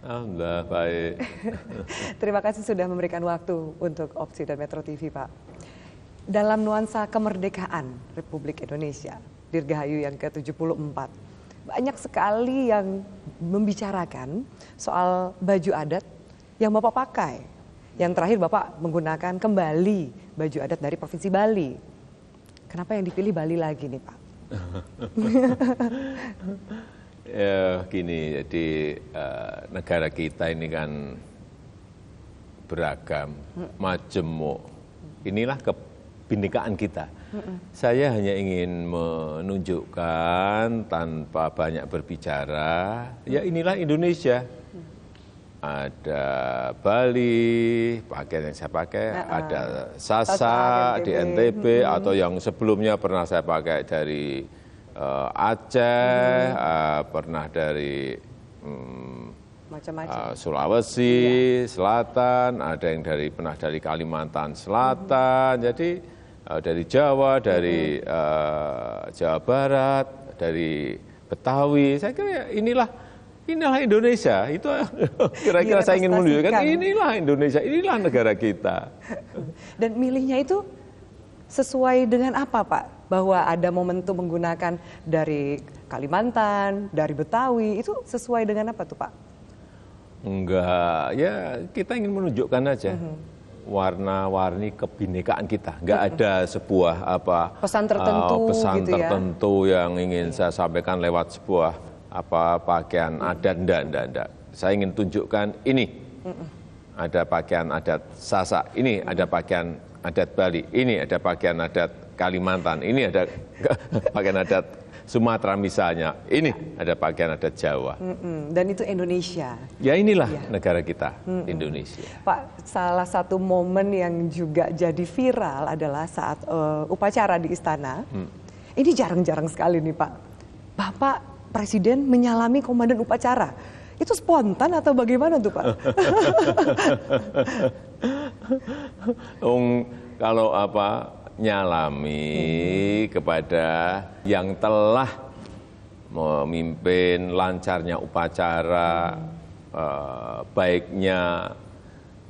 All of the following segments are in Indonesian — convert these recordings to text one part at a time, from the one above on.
Alhamdulillah baik. Terima kasih sudah memberikan waktu untuk Opsi dan Metro TV, Pak. Dalam nuansa kemerdekaan Republik Indonesia, Dirgahayu yang ke-74, banyak sekali yang membicarakan soal baju adat yang Bapak pakai. Yang terakhir Bapak menggunakan kembali baju adat dari Provinsi Bali. Kenapa yang dipilih Bali lagi nih, Pak? Ya gini, jadi negara kita ini kan beragam, majemuk. Inilah kebinekaan kita. Saya hanya ingin menunjukkan tanpa banyak berbicara, ya inilah Indonesia. Ada Bali, pakaian yang saya pakai, ada Sasak di NTB, atau yang sebelumnya pernah saya pakai dari Aceh, pernah dari Sulawesi Selatan, ada yang pernah dari Kalimantan Selatan, jadi dari Jawa, dari Jawa Barat, dari Betawi. Saya kira inilah Indonesia. Itu kira-kira saya ingin menunjukkan, inilah Indonesia, inilah negara kita. Dan milihnya itu sesuai dengan apa, Pak? Bahwa ada momentum menggunakan dari Kalimantan, dari Betawi, itu sesuai dengan apa tuh, Pak? Enggak, ya kita ingin menunjukkan aja warna-warni kebinekaan kita. Enggak ada sebuah pesan tertentu, gitu tertentu yang ingin saya sampaikan lewat sebuah pakaian adat, enggak. Saya ingin tunjukkan ini. Ada pakaian adat Sasak, ini ada pakaian adat Bali, ini ada pakaian adat Kalimantan, ini ada pakaian adat Sumatera misalnya, ini ada pakaian adat Jawa. Dan itu Indonesia. Ya inilah negara kita, Indonesia. Pak, salah satu momen yang juga jadi viral adalah saat upacara di istana. Ini jarang-jarang sekali nih, Pak. Bapak Presiden menyalami komandan upacara. Itu spontan atau bagaimana tuh, Pak? Kalau nyalami kepada yang telah memimpin lancarnya upacara, baiknya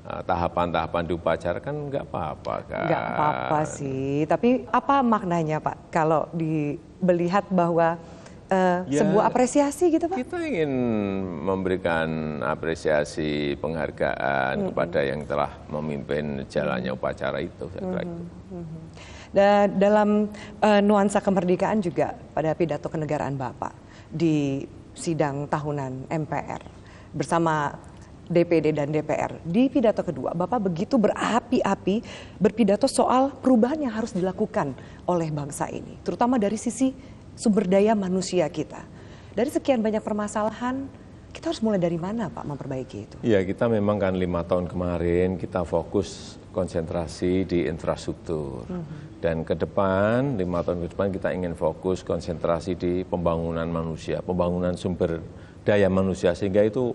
tahapan-tahapan di upacara kan nggak apa-apa kan. Nggak apa-apa sih, tapi apa maknanya, Pak, kalau melihat bahwa sebuah apresiasi gitu, Pak? Kita ingin memberikan apresiasi, penghargaan kepada yang telah memimpin jalannya upacara itu. Dan dalam nuansa kemerdekaan juga pada pidato kenegaraan Bapak di sidang tahunan MPR bersama DPD dan DPR, di pidato kedua Bapak begitu berapi-api berpidato soal perubahan yang harus dilakukan oleh bangsa ini, terutama dari sisi sumber daya manusia kita. Dari sekian banyak permasalahan, kita harus mulai dari mana, Pak, memperbaiki itu? Ya, kita memang kan 5 tahun kemarin kita fokus konsentrasi di infrastruktur. Dan ke depan, 5 tahun ke depan kita ingin fokus konsentrasi di pembangunan manusia, pembangunan sumber daya manusia. Sehingga itu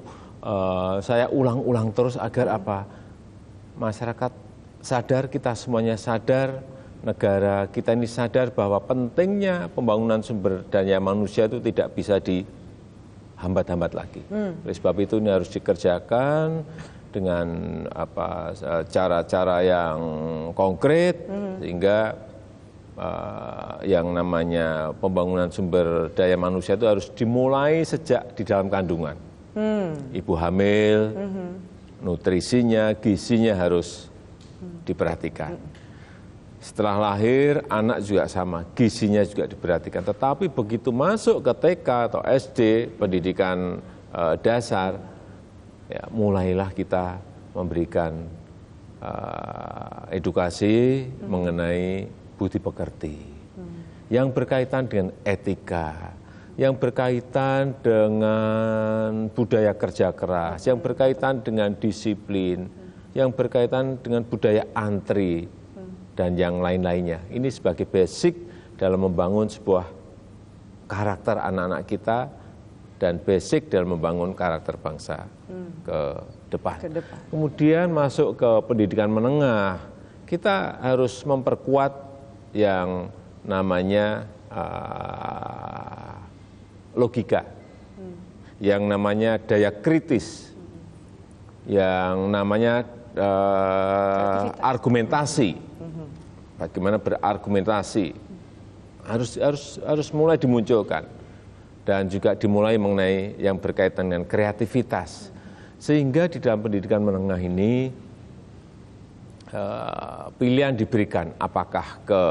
saya ulang-ulang terus agar masyarakat sadar, kita semuanya sadar, negara kita ini sadar bahwa pentingnya pembangunan sumber daya manusia itu tidak bisa dihambat-hambat lagi. Oleh sebab itu ini harus dikerjakan dengan cara-cara yang konkret, sehingga yang namanya pembangunan sumber daya manusia itu harus dimulai sejak di dalam kandungan. Ibu hamil, nutrisinya, gizinya harus diperhatikan. Setelah lahir, anak juga sama, gizinya juga diperhatikan. Tetapi begitu masuk ke TK atau SD, pendidikan dasar, ya, mulailah kita memberikan edukasi mengenai budi pekerti, yang berkaitan dengan etika, yang berkaitan dengan budaya kerja keras, yang berkaitan dengan disiplin, yang berkaitan dengan budaya antri, dan yang lain-lainnya. Ini sebagai basic dalam membangun sebuah karakter anak-anak kita dan basic dalam membangun karakter bangsa ke depan. Kemudian masuk ke pendidikan menengah, kita harus memperkuat yang namanya logika, yang namanya daya kritis, yang namanya argumentasi. Bagaimana berargumentasi harus mulai dimunculkan dan juga dimulai mengenai yang berkaitan dengan kreativitas. Sehingga di dalam pendidikan menengah ini pilihan diberikan apakah ke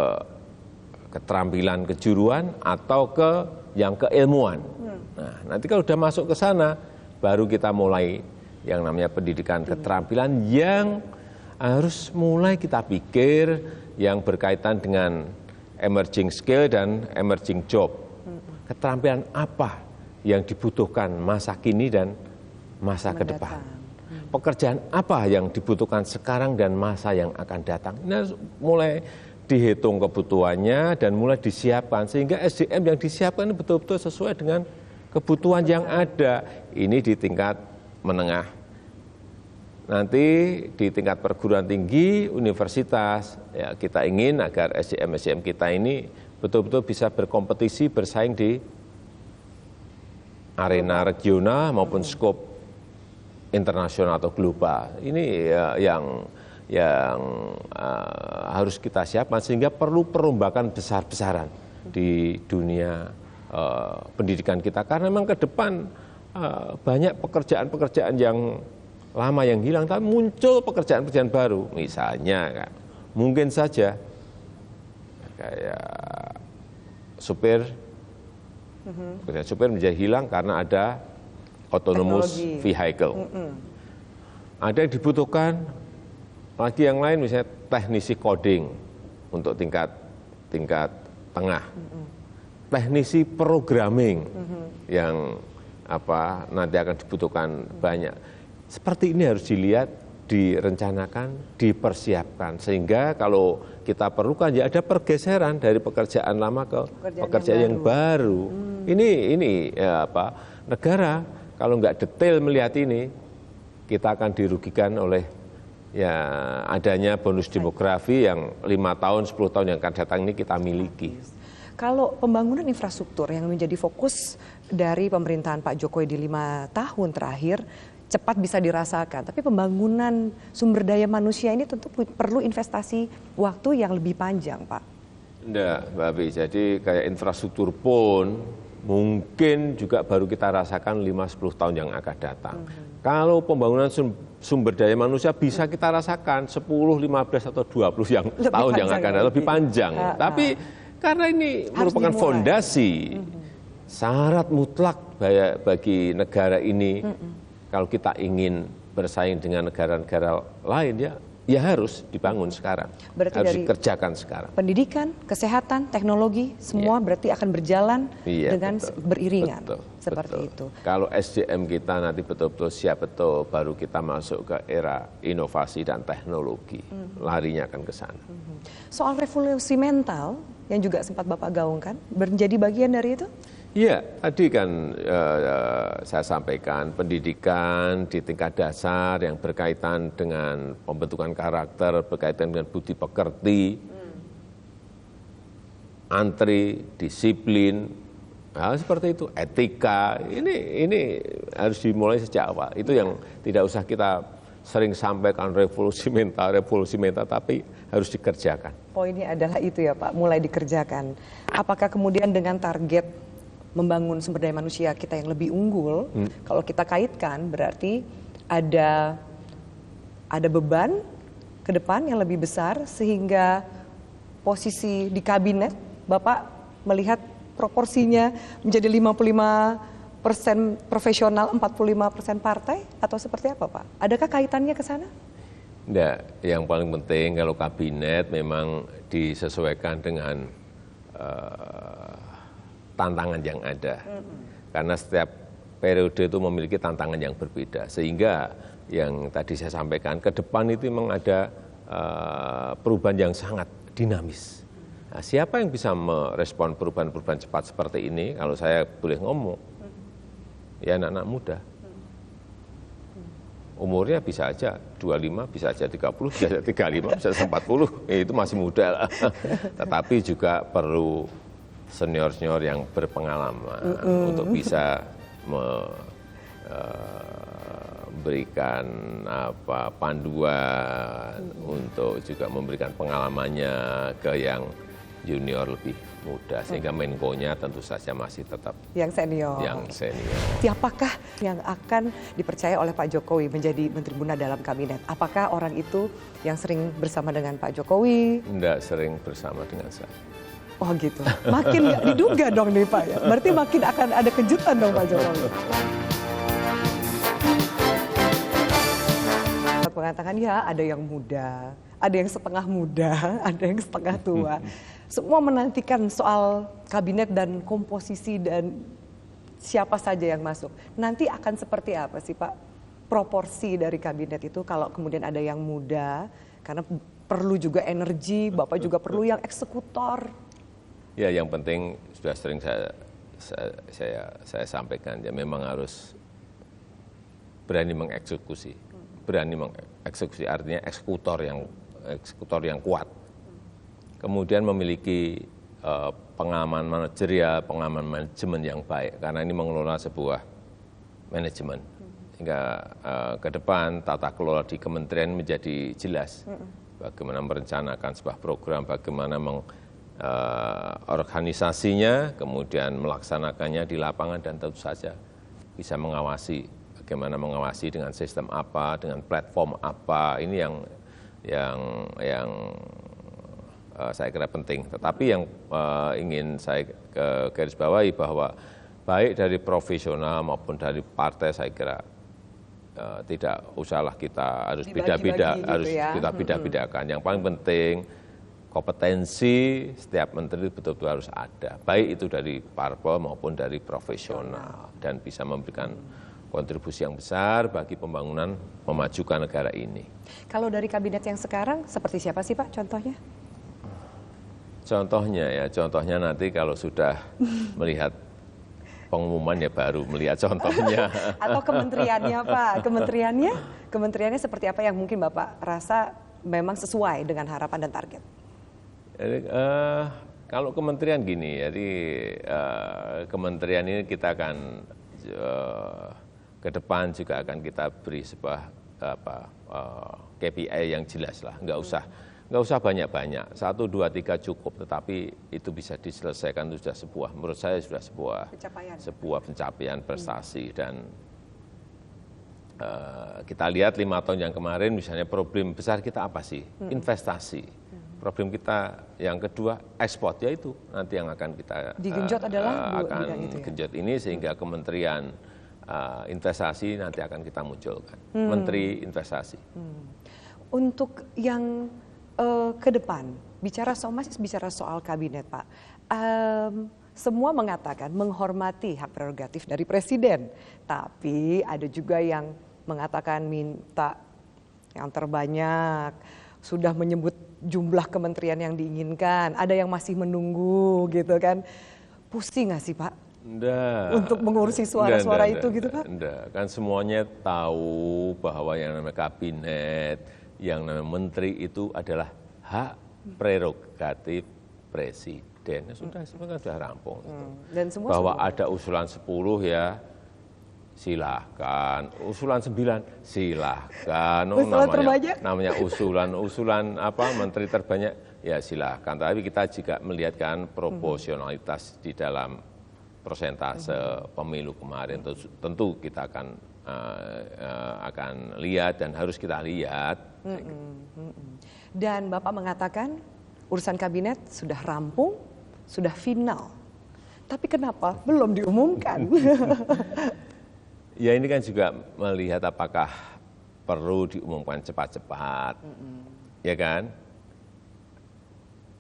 keterampilan kejuruan atau ke yang keilmuan. Nah, nanti kalau sudah masuk ke sana, baru kita mulai yang namanya pendidikan keterampilan yang harus mulai kita pikir yang berkaitan dengan emerging skill dan emerging job. Keterampilan apa yang dibutuhkan masa kini dan masa ke depan. Pekerjaan apa yang dibutuhkan sekarang dan masa yang akan datang. Ini harus mulai dihitung kebutuhannya dan mulai disiapkan sehingga SDM yang disiapkan betul-betul sesuai dengan kebutuhan yang ada. Ini di tingkat menengah. Nanti di tingkat perguruan tinggi, universitas, ya kita ingin agar SDM kita ini betul-betul bisa berkompetisi, bersaing di arena regional maupun skop internasional atau global. Ini yang harus kita siapkan sehingga perlu perombakan besar-besaran di dunia pendidikan kita karena memang ke depan banyak pekerjaan-pekerjaan yang lama yang hilang tapi muncul pekerjaan-pekerjaan baru misalnya kan mungkin saja kayak supir menjadi hilang karena ada autonomous vehicle. Ada yang dibutuhkan lagi yang lain misalnya teknisi coding untuk tingkat tengah, teknisi programming yang nanti akan dibutuhkan banyak. Seperti ini harus dilihat, direncanakan, dipersiapkan sehingga kalau kita perlukan ya ada pergeseran dari pekerjaan lama ke pekerjaan yang baru. Ini negara kalau nggak detail melihat ini kita akan dirugikan oleh ya adanya bonus demografi yang 5 tahun, 10 tahun yang akan datang ini kita miliki. Kalau pembangunan infrastruktur yang menjadi fokus dari pemerintahan Pak Jokowi di 5 tahun terakhir cepat bisa dirasakan, tapi pembangunan sumber daya manusia ini tentu perlu investasi waktu yang lebih panjang, Pak. Enggak, Mbak Abi, jadi kayak infrastruktur pun mungkin juga baru kita rasakan 5-10 tahun yang akan datang. Kalau pembangunan sumber daya manusia bisa kita rasakan 10, 15 atau 20 tahun yang akan datang, lebih panjang. Tapi karena ini merupakan fondasi, syarat mutlak bagi negara ini, kalau kita ingin bersaing dengan negara-negara lain ya harus dibangun sekarang, berarti harus dari dikerjakan sekarang. Pendidikan, kesehatan, teknologi, semua berarti akan berjalan dengan beriringan, seperti itu. Kalau SDM kita nanti betul-betul siap betul, baru kita masuk ke era inovasi dan teknologi, larinya akan ke sana. Soal revolusi mental yang juga sempat Bapak gaungkan, menjadi bagian dari itu? Iya, tadi kan saya sampaikan pendidikan di tingkat dasar yang berkaitan dengan pembentukan karakter, berkaitan dengan budi pekerti, antri, disiplin, hal seperti itu, etika, ini harus dimulai sejak awal. Itu yang tidak usah kita sering sampaikan revolusi mental, tapi harus dikerjakan. Poinnya adalah itu ya Pak, mulai dikerjakan. Apakah kemudian dengan target membangun sumber daya manusia kita yang lebih unggul, kalau kita kaitkan berarti ada beban ke depan yang lebih besar sehingga posisi di kabinet Bapak melihat proporsinya menjadi 55% profesional, 45% partai atau seperti apa Pak? Adakah kaitannya ke sana? Enggak, yang paling penting kalau kabinet memang disesuaikan dengan tantangan yang ada. Karena setiap periode itu memiliki tantangan yang berbeda. Sehingga yang tadi saya sampaikan, ke depan itu memang ada perubahan yang sangat dinamis. Nah, siapa yang bisa merespon perubahan-perubahan cepat seperti ini? Kalau saya boleh ngomong, ya anak-anak muda. Umurnya bisa aja 25, bisa aja 30, bisa aja 35, bisa aja 40. Itu masih muda lah. Tetapi juga perlu senior-senior yang berpengalaman untuk bisa memberikan panduan, untuk juga memberikan pengalamannya ke yang junior lebih muda, sehingga Menko-nya tentu saja masih tetap yang senior. Siapakah yang akan dipercaya oleh Pak Jokowi menjadi Menteri Bunda dalam kabinet? Apakah orang itu yang sering bersama dengan Pak Jokowi? Tidak sering bersama dengan saya. Oh gitu, makin nggak diduga dong nih Pak ya. Berarti makin akan ada kejutan dong Pak Jokowi. Mengatakan ya ada yang muda, ada yang setengah muda, ada yang setengah tua. Semua menantikan soal kabinet dan komposisi dan siapa saja yang masuk. Nanti akan seperti apa sih Pak proporsi dari kabinet itu kalau kemudian ada yang muda, karena perlu juga energi, Bapak juga perlu yang eksekutor. Ya, yang penting sudah sering saya sampaikan, ya memang harus berani mengeksekusi. Berani mengeksekusi artinya eksekutor yang kuat. Kemudian memiliki pengalaman manajerial, pengalaman manajemen yang baik, karena ini mengelola sebuah manajemen. Hingga ke depan tata kelola di kementerian menjadi jelas. Bagaimana merencanakan sebuah program, bagaimana organisasinya, kemudian melaksanakannya di lapangan, dan tentu saja bisa mengawasi. Bagaimana mengawasi dengan sistem apa, dengan platform apa, ini yang saya kira penting. Tetapi yang ingin saya garis bawahi bahwa baik dari profesional maupun dari partai, saya kira tidak usahlah kita harus beda-beda, harus kita beda-bedakan. Yang paling penting kompetensi setiap menteri betul-betul harus ada, baik itu dari parpol maupun dari profesional, dan bisa memberikan kontribusi yang besar bagi pembangunan memajukan negara ini. Kalau dari kabinet yang sekarang seperti siapa sih Pak contohnya? Contohnya nanti kalau sudah melihat pengumuman ya baru melihat contohnya. Atau kementeriannya Pak, kementeriannya seperti apa yang mungkin Bapak rasa memang sesuai dengan harapan dan target? Jadi, kalau kementerian gini, jadi kementerian ini kita akan ke depan juga akan kita beri sebuah KPI yang jelas lah, nggak usah banyak-banyak, 1, 2, 3 cukup, tetapi itu bisa diselesaikan, itu sudah menurut saya sudah sebuah pencapaian prestasi. Dan kita lihat 5 tahun yang kemarin misalnya problem besar kita apa sih? Investasi. Problem kita yang kedua ekspor, yaitu nanti yang akan kita digenjot adalah genjot ini, sehingga kementerian investasi nanti akan kita munculkan, Menteri Investasi. Untuk yang ke depan, masih bicara soal kabinet Pak, semua mengatakan menghormati hak prerogatif dari Presiden, tapi ada juga yang mengatakan minta yang terbanyak, sudah menyebut jumlah kementerian yang diinginkan, ada yang masih menunggu gitu kan. Pusing nggak sih Pak? Enggak. Untuk mengurusi suara-suara itu gitu Pak? Enggak, kan semuanya tahu bahwa yang namanya kabinet, yang namanya menteri itu adalah hak prerogatif Presiden. Sudah, semua kan sudah rampung. Dan semua bahwa ada usulan 10 ya, silahkan. Usulan 9, silahkan. Namanya usulan menteri terbanyak, ya silahkan. Tapi kita juga melihatkan proporsionalitas di dalam persentase pemilu kemarin, tentu kita akan lihat dan harus kita lihat. Dan Bapak mengatakan urusan kabinet sudah rampung, sudah final. Tapi kenapa belum diumumkan? Ya ini kan juga melihat apakah perlu diumumkan cepat-cepat, ya kan?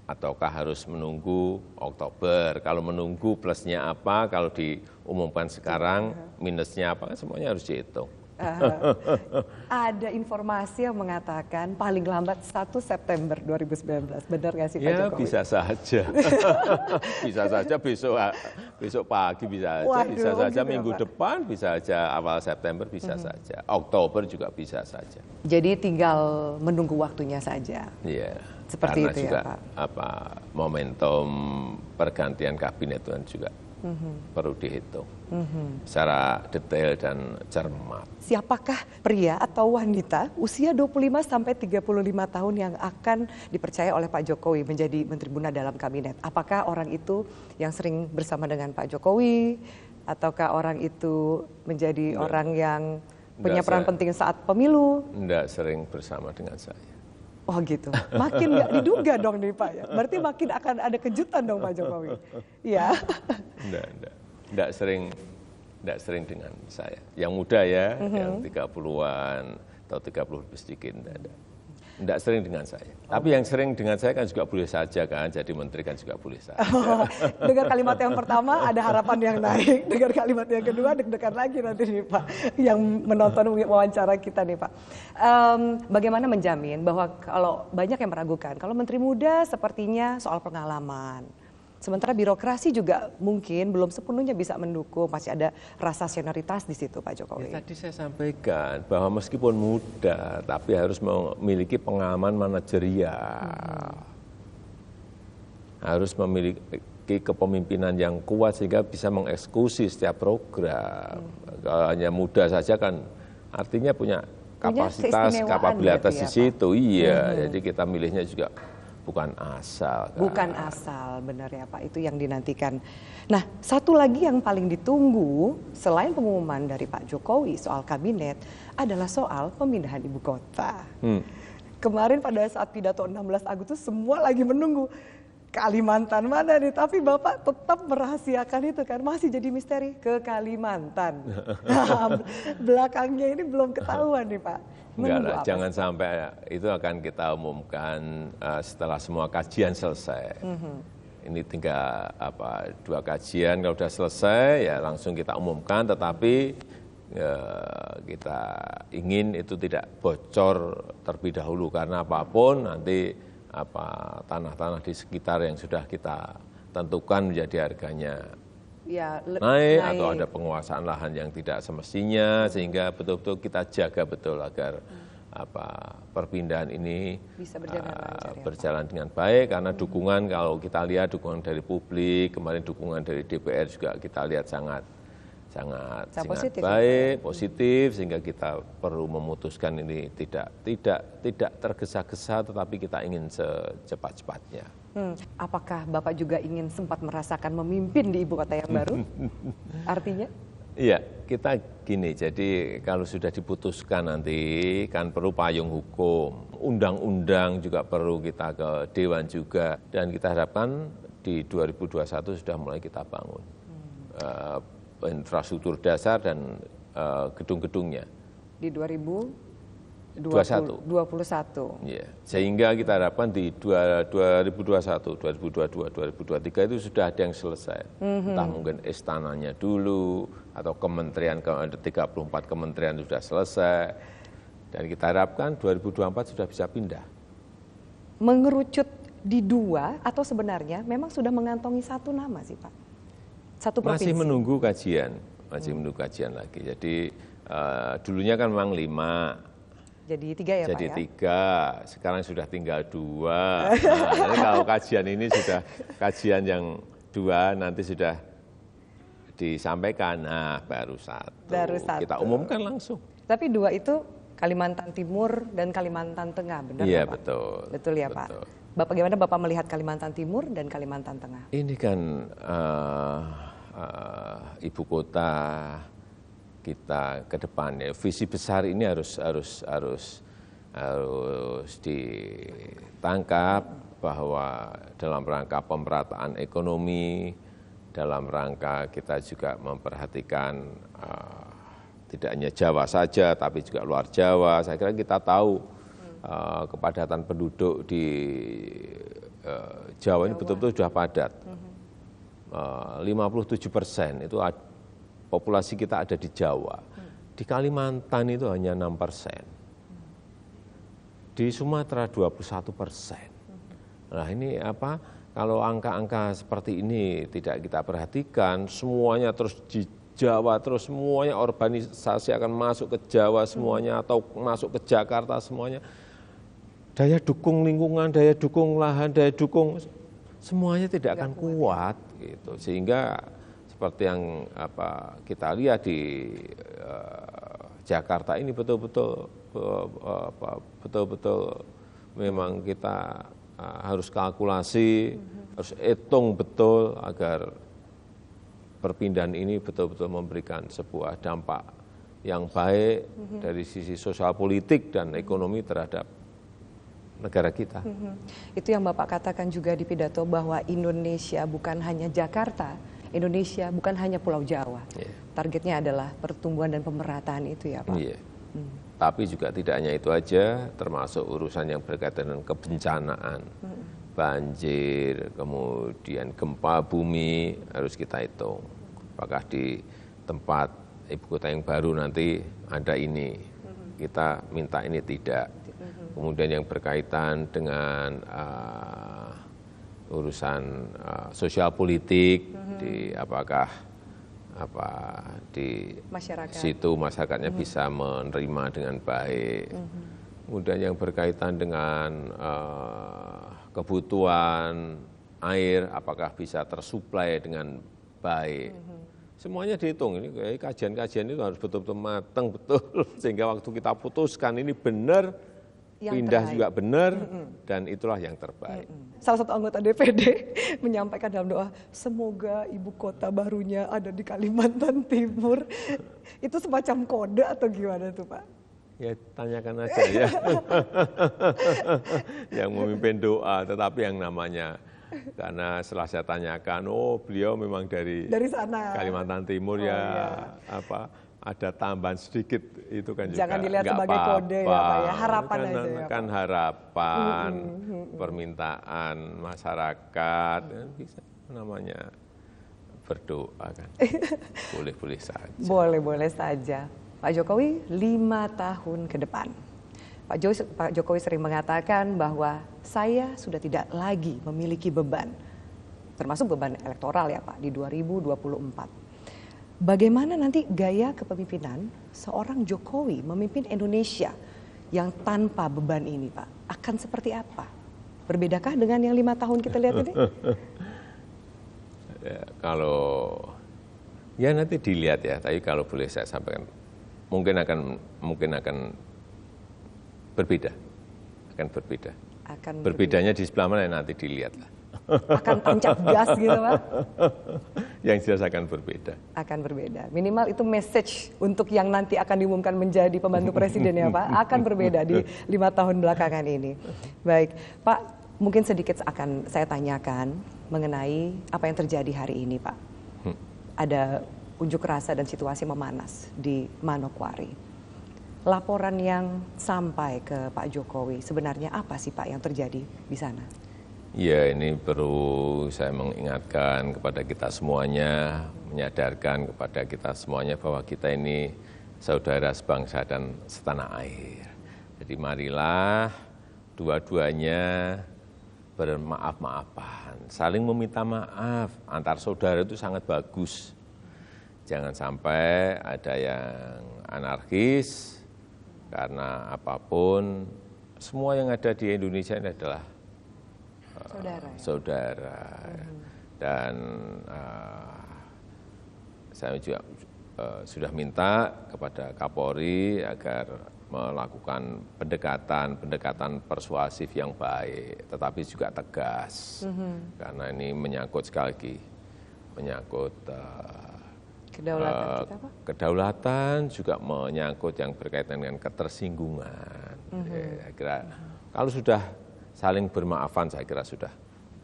Ataukah harus menunggu Oktober? Kalau menunggu plusnya apa? Kalau diumumkan sekarang minusnya apa? Semuanya harus dihitung. Ada informasi yang mengatakan paling lambat 1 September 2019. Benar nggak sih Pak Jokowi? Ya bisa saja. Bisa saja besok pagi bisa saja. Bisa saja gitu minggu depan, bisa saja awal September, bisa saja. Oktober juga bisa saja. Jadi tinggal menunggu waktunya saja. Iya. Seperti karena itu juga ya Pak? momentum pergantian kabinet itu kan juga perlu dihitung secara detail dan cermat. Siapakah pria atau wanita usia 25 sampai 35 tahun yang akan dipercaya oleh Pak Jokowi menjadi Menteri Bunda dalam kabinet? Apakah orang itu yang sering bersama dengan Pak Jokowi, ataukah orang itu menjadi orang yang punya peran penting saat pemilu? Enggak sering bersama dengan saya. Oh gitu, makin nggak diduga dong nih Pak ya. Berarti makin akan ada kejutan dong Pak Jokowi. Ya. Enggak sering dengan saya. Yang muda ya, yang 30-an atau 30 lebih sedikit, enggak sering dengan saya. Tapi yang sering dengan saya kan juga boleh saja kan, jadi menteri kan juga boleh saja. Dengan kalimat yang pertama ada harapan yang naik, dengan kalimat yang kedua deg-degan lagi nanti nih Pak, yang menonton wawancara kita nih Pak. Bagaimana menjamin bahwa kalau banyak yang meragukan, kalau menteri muda sepertinya soal pengalaman, sementara birokrasi juga mungkin belum sepenuhnya bisa mendukung, masih ada rasa senioritas di situ Pak Jokowi. Ya, tadi saya sampaikan bahwa meskipun muda, tapi harus memiliki pengalaman manajerial. Harus memiliki kepemimpinan yang kuat sehingga bisa mengeksekusi setiap program. Kalau hanya muda saja kan artinya punya kapasitas, kapabilitas di situ. Iya, jadi kita milihnya juga bukan asal. Kan? Bukan asal, benar ya Pak, itu yang dinantikan. Nah, satu lagi yang paling ditunggu selain pengumuman dari Pak Jokowi soal kabinet adalah soal pemindahan ibu kota. Kemarin pada saat pidato 16 Agustus semua lagi menunggu Kalimantan mana nih, tapi Bapak tetap merahasiakan itu kan, masih jadi misteri ke Kalimantan. Belakangnya ini belum ketahuan nih Pak. Enggak lah, jangan sampai itu akan kita umumkan setelah semua kajian selesai. Ini tinggal 2 kajian, kalau sudah selesai ya langsung kita umumkan, tetapi kita ingin itu tidak bocor terlebih dahulu karena apapun nanti tanah-tanah di sekitar yang sudah kita tentukan menjadi harganya ya, naik atau ada penguasaan lahan yang tidak semestinya, sehingga betul-betul kita jaga betul agar perpindahan ini bisa berjalan dengan baik, karena dukungan kalau kita lihat dukungan dari publik, kemarin dukungan dari DPR juga kita lihat sangat baik, positif, sehingga kita perlu memutuskan ini tidak tergesa-gesa, tetapi kita ingin secepat-cepatnya. Apakah Bapak juga ingin sempat merasakan memimpin di ibu kota yang baru? Artinya? Iya, kita gini, jadi kalau sudah diputuskan nanti kan perlu payung hukum, undang-undang juga perlu kita ke Dewan juga, dan kita harapkan di 2021 sudah mulai kita bangun infrastruktur dasar dan gedung-gedungnya. Di 2021. Ya, sehingga kita harapkan di 2021, 2022, 2023 itu sudah ada yang selesai. Entah mungkin istananya dulu, atau kementerian, 34 kementerian sudah selesai. Dan kita harapkan 2024 sudah bisa pindah. Mengerucut di 2 atau sebenarnya memang sudah mengantongi 1 nama sih Pak? Satu provinsi. Masih menunggu kajian lagi. Jadi dulunya kan memang 5. Jadi 3 ya jadi Pak ya? 3, sekarang sudah tinggal 2. Nah, kalau kajian ini sudah kajian yang 2 nanti sudah disampaikan, nah baru 1. Kita umumkan langsung. Tapi 2 itu Kalimantan Timur dan Kalimantan Tengah, benar iya, Pak? Betul. Betul ya betul. Pak? Bapak, bagaimana Bapak melihat Kalimantan Timur dan Kalimantan Tengah? Ini kan ibu kota kita ke depan ya, visi besar ini harus ditangkap, bahwa dalam rangka pemerataan ekonomi, dalam rangka kita juga memperhatikan tidak hanya Jawa saja tapi juga luar Jawa. Saya kira kita tahu kepadatan penduduk di Jawa ini betul-betul sudah padat. 57% itu populasi kita ada di Jawa. Di Kalimantan itu hanya 6%. Di Sumatera 21%. Nah ini kalau angka-angka seperti ini tidak kita perhatikan, semuanya terus di Jawa, terus semuanya urbanisasi akan masuk ke Jawa semuanya, atau masuk ke Jakarta semuanya. Daya dukung lingkungan, daya dukung lahan, daya dukung semuanya tidak akan kuat gitu. Sehingga seperti yang kita lihat di Jakarta ini betul-betul memang kita harus kalkulasi, harus hitung betul agar perpindahan ini betul-betul memberikan sebuah dampak yang baik dari sisi sosial politik dan ekonomi terhadap negara kita. Itu yang Bapak katakan juga di pidato bahwa Indonesia bukan hanya Jakarta, Indonesia bukan hanya Pulau Jawa. Targetnya adalah pertumbuhan dan pemerataan itu ya Pak. Tapi juga tidak hanya itu aja, termasuk urusan yang berkaitan dengan kebencanaan, banjir, kemudian gempa bumi harus kita hitung. Apakah di tempat ibu kota yang baru nanti ada ini, kita minta ini tidak. Kemudian yang berkaitan dengan urusan sosial politik, di apakah di situ masyarakatnya bisa menerima dengan baik. Kemudian yang berkaitan dengan kebutuhan air, apakah bisa tersuplai dengan baik. Semuanya dihitung, ini kajian-kajian itu harus betul-betul matang, betul. Sehingga waktu kita putuskan ini benar, pindah terbaik juga benar, dan itulah yang terbaik. Salah satu anggota DPD menyampaikan dalam doa, semoga ibu kota barunya ada di Kalimantan Timur. Itu semacam kode atau gimana tuh Pak? Ya tanyakan aja ya. Yang memimpin doa, tetapi yang namanya, karena setelah saya tanyakan, oh beliau memang dari sana, Kalimantan Timur ada tambahan sedikit itu kan juga jangan dilihat sebagai kode ya Pak ya, harapan kan, aja ya Pak. Kan harapan, permintaan masyarakat, bisa namanya berdoa kan, boleh-boleh saja. Boleh-boleh saja. Pak Jokowi 5 tahun ke depan. Pak Jokowi sering mengatakan bahwa saya sudah tidak lagi memiliki beban, termasuk beban elektoral ya Pak, di 2024. Bagaimana nanti gaya kepemimpinan seorang Jokowi memimpin Indonesia yang tanpa beban ini Pak? Akan seperti apa? Berbedakah dengan yang 5 tahun kita lihat ini? Ya, kalau ya nanti dilihat ya, tapi kalau boleh saya sampaikan, mungkin akan berbeda, berbedanya di sebelah mana nanti dilihat lah. Akan tancap gas gitu Pak? Yang jelas akan berbeda. Akan berbeda. Minimal itu message untuk yang nanti akan diumumkan menjadi pembantu presiden ya Pak. Akan berbeda di 5 tahun belakangan ini. Baik Pak, mungkin sedikit akan saya tanyakan mengenai apa yang terjadi hari ini Pak. Ada unjuk rasa dan situasi memanas di Manokwari. Laporan yang sampai ke Pak Jokowi, sebenarnya apa sih Pak yang terjadi di sana? Ya, ini perlu saya mengingatkan kepada kita semuanya, menyadarkan kepada kita semuanya bahwa kita ini saudara sebangsa dan setanah air. Jadi marilah dua-duanya bermaaf-maafan, saling meminta maaf antar saudara itu sangat bagus. Jangan sampai ada yang anarkis karena apapun, semua yang ada di Indonesia ini adalah saudara. Dan saya juga sudah minta kepada Kapolri agar melakukan pendekatan persuasif yang baik, tetapi juga tegas, karena ini menyangkut sekali lagi, menyangkut kedaulatan kita, Pak? Kedaulatan, juga menyangkut yang berkaitan dengan ketersinggungan. Saya kira kalau sudah saling bermaafan, saya kira sudah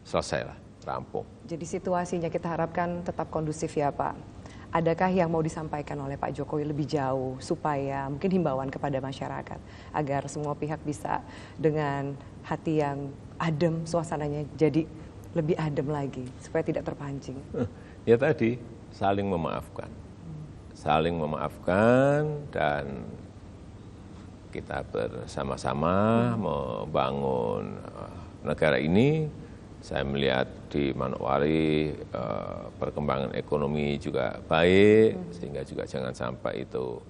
selesai lah, rampung. Jadi situasinya kita harapkan tetap kondusif ya Pak. Adakah yang mau disampaikan oleh Pak Jokowi lebih jauh supaya mungkin himbauan kepada masyarakat agar semua pihak bisa dengan hati yang adem, suasananya jadi lebih adem lagi supaya tidak terpancing? Ya tadi, saling memaafkan. Saling memaafkan dan kita bersama-sama membangun negara ini. Saya melihat di Manokwari perkembangan ekonomi juga baik, sehingga juga jangan sampai itu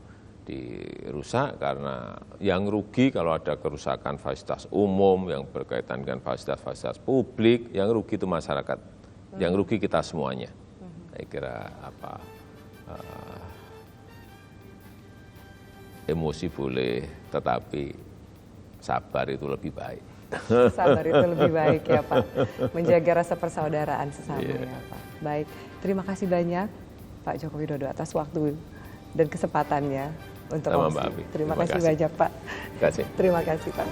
dirusak, karena yang rugi kalau ada kerusakan fasilitas umum yang berkaitan dengan fasilitas-fasilitas publik, yang rugi itu masyarakat, yang rugi kita semuanya. saya kira emosi boleh, tetapi sabar itu lebih baik. Sabar itu lebih baik ya Pak, menjaga rasa persaudaraan sesama ya Pak. Baik, terima kasih banyak Pak Joko Widodo atas waktu dan kesempatannya untuk Sama Osi. Mbak Abi. Terima kasih banyak Pak. Terima kasih. Terima kasih Pak.